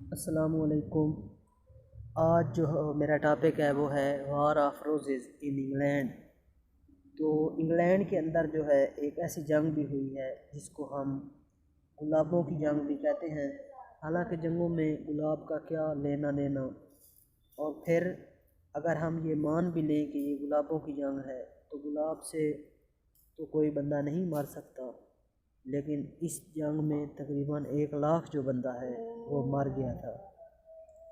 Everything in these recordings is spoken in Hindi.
अस्सलामुअलैकुम। आज जो मेरा टॉपिक है वो है war of Roses in England. तो इंग्लैंड के अंदर जो है एक ऐसी जंग भी हुई है जिसको हम गुलाबों की जंग भी कहते हैं। हालांकि जंगों में गुलाब का क्या लेना देना। और फिर अगर हम ये मान भी लें कि ये गुलाबों की जंग है तो गुलाब से तो कोई बंदा नहीं मार सकता, लेकिन इस जंग में तकरीबन 1 लाख जो बंदा है वो मर गया था।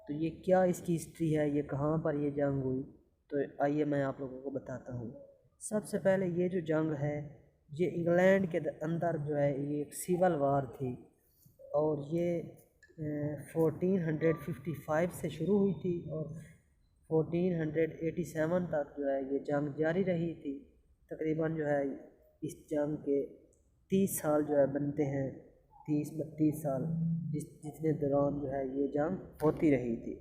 तो ये क्या इसकी हिस्ट्री है, ये कहाँ पर ये जंग हुई, तो आइए मैं आप लोगों को बताता हूँ। सबसे पहले ये जो जंग है ये इंग्लैंड के अंदर जो है ये एक सिविल वार थी और ये 1455 से शुरू हुई थी और 1487 तक जो है ये जंग जारी रही थी। तकरीबन जो है इस जंग के 30 साल जो है बनते हैं, 30-32 साल जितने दौरान जो है ये जंग होती रही थी।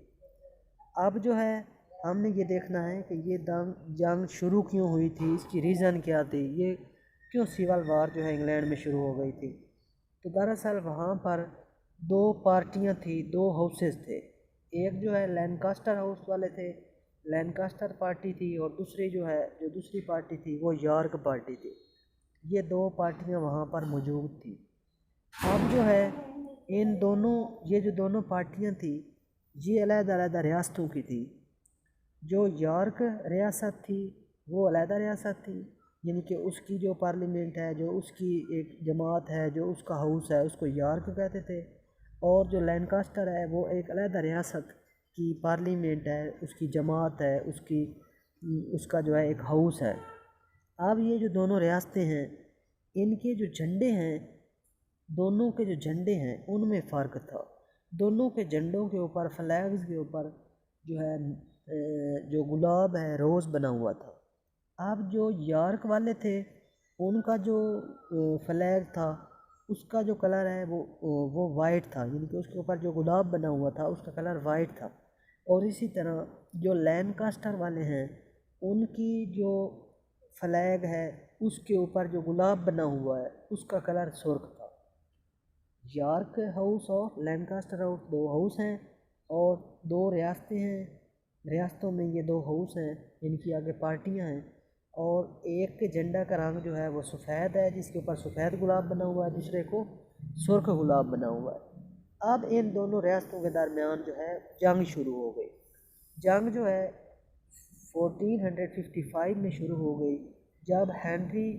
अब जो है हमने ये देखना है कि ये जंग शुरू क्यों हुई थी, इसकी रीज़न क्या थी, ये क्यों सिविल वार जो है इंग्लैंड में शुरू हो गई थी। तो दरअसल वहाँ पर दो पार्टियाँ थी, दो हाउसेस थे। एक जो है लैनकास्टर हाउस वाले थे, लैनकास्टर पार्टी थी, और दूसरी जो है जो दूसरी पार्टी थी वो यॉर्क पार्टी थी। ये दो पार्टियाँ वहाँ पर मौजूद थी। अब जो है इन दोनों ये जो दोनों पार्टियाँ थी ये अलग-अलग रियासतों की थी। जो यॉर्क रियासत थी वो अलग रियासत थी, यानी कि उसकी जो पार्लियामेंट है, जो उसकी एक जमात है, जो उसका हाउस है, उसको यॉर्क कहते थे। और जो लैनकास्टर है वो एक अलग रियासत की पार्लियामेंट है, उसकी जमात है, उसका जो है एक हाउस है। अब ये जो दोनों रियासतें हैं इनके जो झंडे हैं, दोनों के जो झंडे हैं उनमें फ़र्क था। दोनों के झंडों के ऊपर, फ्लैग्स के ऊपर जो है जो गुलाब है, रोज़ बना हुआ था। अब जो यॉर्क वाले थे उनका जो फ्लैग था उसका जो कलर है वो वाइट था, यानी कि उसके ऊपर जो गुलाब बना हुआ था उसका कलर वाइट था। और इसी तरह जो लैनकास्टर वाले हैं उनकी जो फ्लैग है उसके ऊपर जो गुलाब बना हुआ है उसका कलर सुर्ख था। यॉर्क हाउस और लैनकास्टर हाउस दो हाउस हैं और दो रियासतें हैं। रियासतों में ये दो हाउस हैं, इनकी आगे पार्टियां हैं। और एक के झंडा का रंग जो है वो सफ़ेद है, जिसके ऊपर सफ़ेद गुलाब बना हुआ है, दूसरे को सुर्ख गुलाब बना हुआ है। अब इन दोनों रियासतों के दरमियान जो है जंग शुरू हो गई। जंग जो है 1455 में शुरू हो गई, जब हेनरी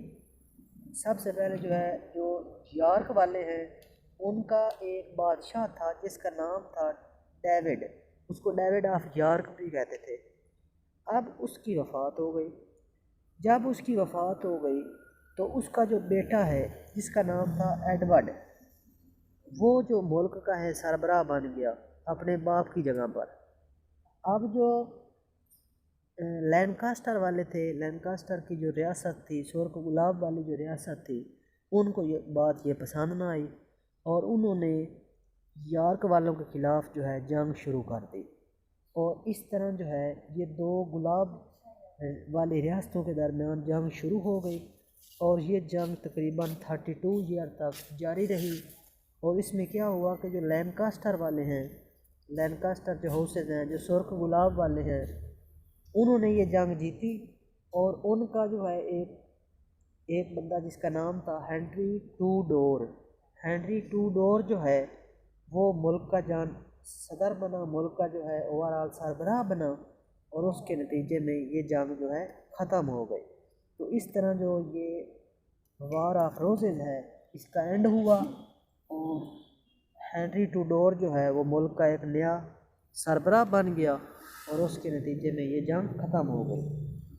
सबसे पहले जो है जो यॉर्क वाले हैं उनका एक बादशाह था जिसका नाम था डेविड, उसको डेविड ऑफ यॉर्क भी कहते थे। अब उसकी वफ़ात हो गई। जब उसकी वफ़ात हो गई तो उसका जो बेटा है जिसका नाम था एडवर्ड, वो जो मुल्क का है सरबराह बन गया अपने बाप की जगह पर। अब जो लैनकास्टर वाले थे, लैनकास्टर की जो रियासत थी, सुर्ख गुलाब वाली जो रियासत थी, उनको ये पसंद ना आई और उन्होंने यॉर्क वालों के ख़िलाफ़ जो है जंग शुरू कर दी। और इस तरह जो है ये दो गुलाब वाली रियासतों के दरमियान जंग शुरू हो गई और ये जंग तकरीबन 32 ईयर तक जारी रही। और इसमें क्या हुआ कि जो लैनकास्टर वाले हैं, लैनकास्टर जो हाउसेज हैं, जो सुर्ख गुलाब वाले हैं, उन्होंने ये जंग जीती। और उनका जो है एक बंदा जिसका नाम था हेनरी टूडोर, हेनरी टूडोर जो है वो मुल्क का सदर बना, मुल्क का जो है ओवरऑल सरबराह बना। और उसके नतीजे में ये जंग जो है ख़त्म हो गई। तो इस तरह जो ये वार ऑफ रोज़ेज़ है इसका एंड हुआ और हेनरी टूडोर जो है वो मुल्क का एक नया सरबराह बन गया और उसके नतीजे में ये जंग ख़त्म हो गई।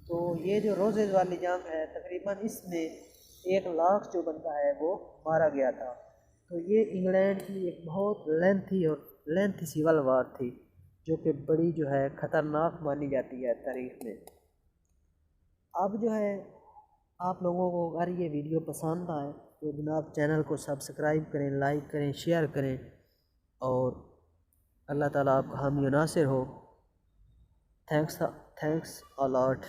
तो ये जो रोज़ेज़ वाली जंग है तकरीबन इसमें 1 लाख जो बंदा है वो मारा गया था। तो ये इंग्लैंड की एक बहुत लेंथी सिविल वार थी जो कि बड़ी जो है ख़तरनाक मानी जाती है तारीख़ में। अब जो है आप लोगों को अगर ये वीडियो पसंद आए तो जनाब चैनल को सब्सक्राइब करें, लाइक करें, शेयर करें और अल्लाह ताला आपका हामी नासिर हो। Thanks a lot.